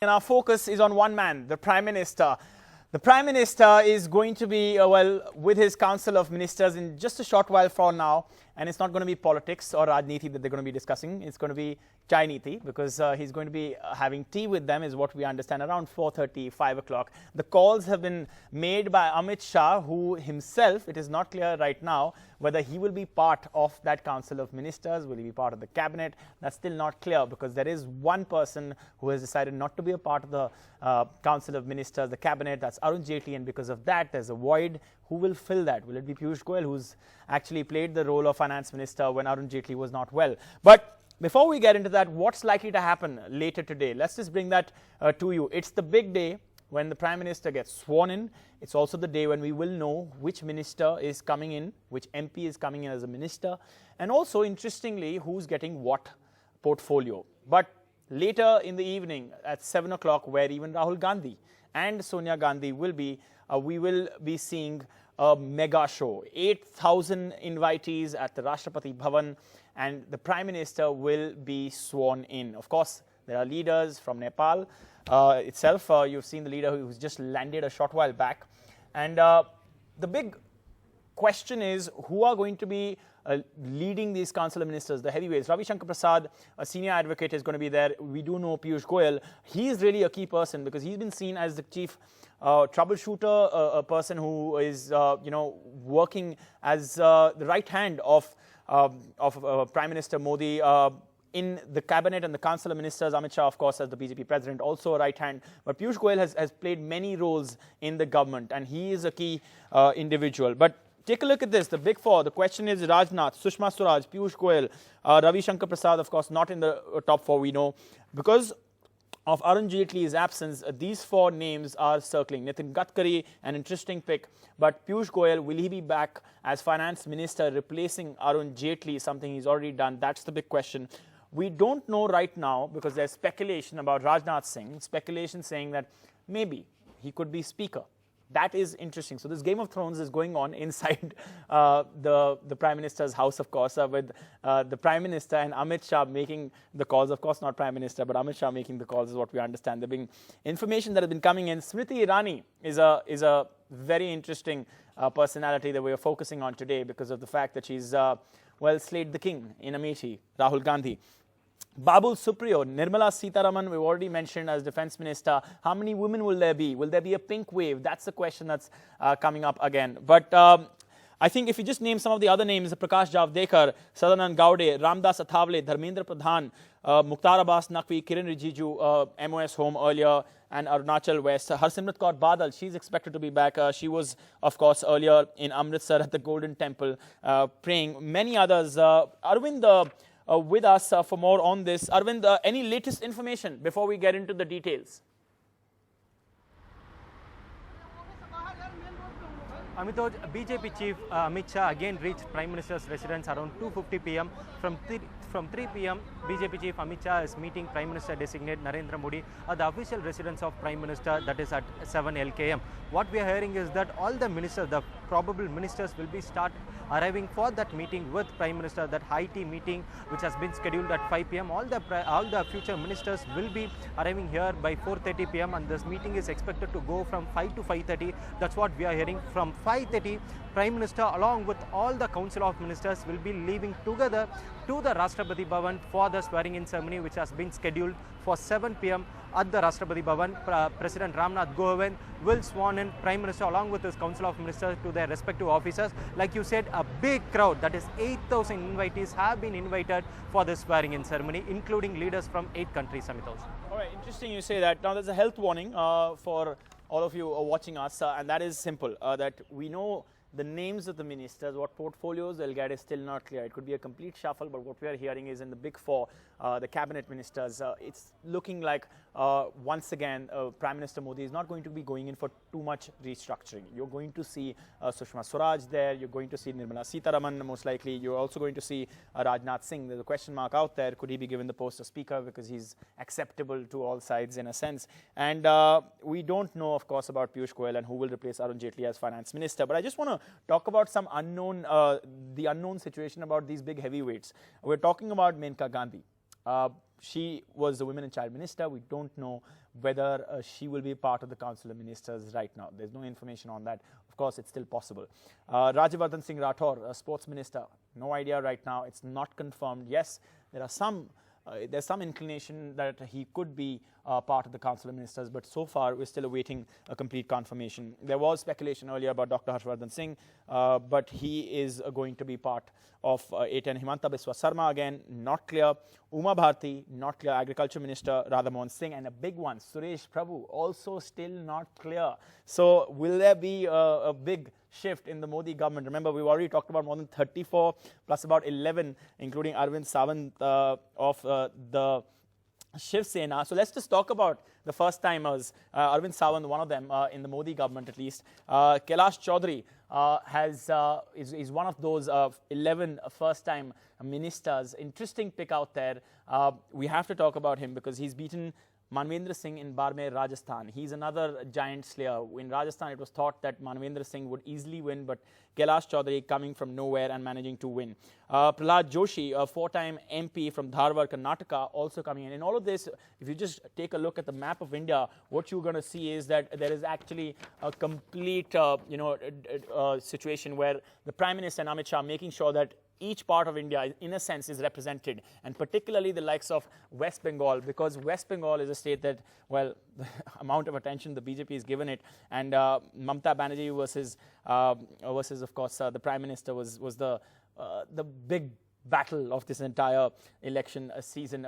And our focus is on one man, the Prime Minister. The Prime Minister is going to be, with his Council of Ministers in just a short while from now. And it's not going to be politics or Rajniti that they're going to be discussing. It's going to be Chai Niti, because he's going to be having tea with them, is what we understand, around 4:30, 5 o'clock. The calls have been made by Amit Shah, who himself, it is not clear right now whether he will be part of that Council of Ministers, will he be part of the cabinet. That's still not clear, because there is one person who has decided not to be a part of the Council of Ministers, the cabinet, that's Arun Jaitley, and because of that, there's a void. Who will fill that? Will it be Piyush Goyal, who's actually played the role of finance minister when Arun Jaitley was not well? But before we get into that, what's likely to happen later today? Let's just bring that to you. It's the big day when the Prime Minister gets sworn in. It's also the day when we will know which minister is coming in, which MP is coming in as a minister, and also, interestingly, who's getting what portfolio. But later in the evening at 7 o'clock, where even Rahul Gandhi and Sonia Gandhi will be, we will be seeing a mega show. 8,000 invitees at the Rashtrapati Bhavan, and the Prime Minister will be sworn in. Of course, there are leaders from Nepal itself. You've seen the leader who's just landed a short while back. And the big question is, who are going to be leading these Council of Ministers, the heavyweights? Ravi Shankar Prasad, a senior advocate, is going to be there. We do know Piyush Goyal. He is really a key person, because he's been seen as the chief troubleshooter, a person who is, working as the right hand of Prime Minister Modi in the cabinet and the Council of Ministers. Amit Shah, of course, as the BJP president, also a right hand. But Piyush Goyal has played many roles in the government, and he is a key individual. But take a look at this, the big four. The question is Rajnath, Sushma Swaraj, Piyush Goyal, Ravi Shankar Prasad, of course, not in the top four, we know. Because of Arun Jaitley's absence, these four names are circling. Nitin Gadkari, an interesting pick. But Piyush Goyal, will he be back as finance minister, replacing Arun Jaitley, something he's already done? That's the big question. We don't know right now, because there's speculation about Rajnath Singh, speculation saying that maybe he could be speaker. That is interesting. So this Game of Thrones is going on inside the Prime Minister's house, of course, with the Prime Minister and Amit Shah making the calls. Of course, not Prime Minister, but Amit Shah making the calls is what we understand. There being information that has been coming in. Smriti Irani is a very interesting personality that we are focusing on today, because of the fact that she's, slayed the king in Amethi, Rahul Gandhi. Babul, Supriyo, Nirmala Sitharaman, we've already mentioned as Defence Minister. How many women will there be? Will there be a pink wave? That's the question that's coming up again. But I think if you just name some of the other names, Prakash Javadekar, Sadanand Gaude, Ramdas Athavale, Dharmendra Pradhan, Mukhtar Abbas Naqvi, Kiran Rijiju, MOS Home earlier, and Arunachal West. Harsimrat Kaur Badal, she's expected to be back. She was, of course, earlier in Amritsar at the Golden Temple praying. Many others. Arvind, with us for more on this. Arvind, any latest information before we get into the details? Amitoj, BJP chief Amit Shah again reached Prime Minister's residence around 2:50 p.m. From 3 p.m., BJP chief Amit Shah is meeting Prime Minister designate Narendra Modi at the official residence of Prime Minister, that is at 7 LKM. What we are hearing is that all the ministers, the probable ministers, will be arriving for that meeting with Prime Minister, that high tea meeting which has been scheduled at 5 p.m. All the future ministers will be arriving here by 4:30 p.m. and this meeting is expected to go from 5 to 5:30. That's what we are hearing. From 5:30, Prime Minister along with all the Council of Ministers will be leaving together to the Rashtrapati Bhavan for the swearing-in ceremony, which has been scheduled for 7 p.m. at the Rashtrapati Bhavan. President Ramnath Kovind will sworn in Prime Minister along with his Council of Ministers to their respective officers. Like you said, a big crowd, that is 8,000 invitees, have been invited for this swearing-in ceremony, including leaders from 8 countries, Amitosh. All right, interesting you say that. Now, there's a health warning for all of you watching us, and that is simple, that we know the names of the ministers, what portfolios they'll get is still not clear. It could be a complete shuffle, but what we are hearing is in the big four, the cabinet ministers, it's looking like once again Prime Minister Modi is not going to be going in for too much restructuring. You're going to see Sushma Swaraj there, you're going to see Nirmala Sitharaman most likely, you're also going to see Rajnath Singh. There's a question mark out there, could he be given the post of speaker, because he's acceptable to all sides in a sense. And we don't know, of course, about Piyush Goyal and who will replace Arun Jaitley as finance minister. But I just want to talk about some unknown, the unknown situation about these big heavyweights. We're talking about Maneka Gandhi. She was the Women and Child Minister. We don't know whether she will be part of the Council of Ministers right now. There's no information on that. Of course, it's still possible. Rajyavardhan Singh Rathore, Sports Minister, no idea right now. It's not confirmed. Yes, there are there's some inclination that he could be part of the Council of Ministers, but so far we're still awaiting a complete confirmation. There was speculation earlier about Dr. Harshvardhan Singh, but he is going to be part of it. And Himanta Biswa Sarma, again, not clear. Uma Bharti, not clear. Agriculture Minister Radha Mohan Singh, and a big one, Suresh Prabhu, also still not clear. So will there be a big shift in the Modi government? Remember, we've already talked about more than 34 plus about 11, including Arvind Sawant of the Shiv Sena. So let's just talk about the first timers. Arvind Sawant, one of them in the Modi government at least. Kailash Chaudhary is one of those 11 first-time ministers. Interesting pick out there. We have to talk about him because he's beaten Manvendra Singh in Barmer, Rajasthan. He's another giant slayer. In Rajasthan, it was thought that Manvendra Singh would easily win, but Kailash Chaudhary coming from nowhere and managing to win. Prahlad Joshi, a 4-time MP from Dharwar, Karnataka, also coming in. In all of this, if you just take a look at the map of India, what you're going to see is that there is actually a complete situation where the Prime Minister and Amit Shah making sure that each part of India, in a sense, is represented, and particularly the likes of West Bengal, because West Bengal is a state that, well, the amount of attention the BJP has given it, and Mamata Banerjee versus, of course, the Prime Minister was the big battle of this entire election season.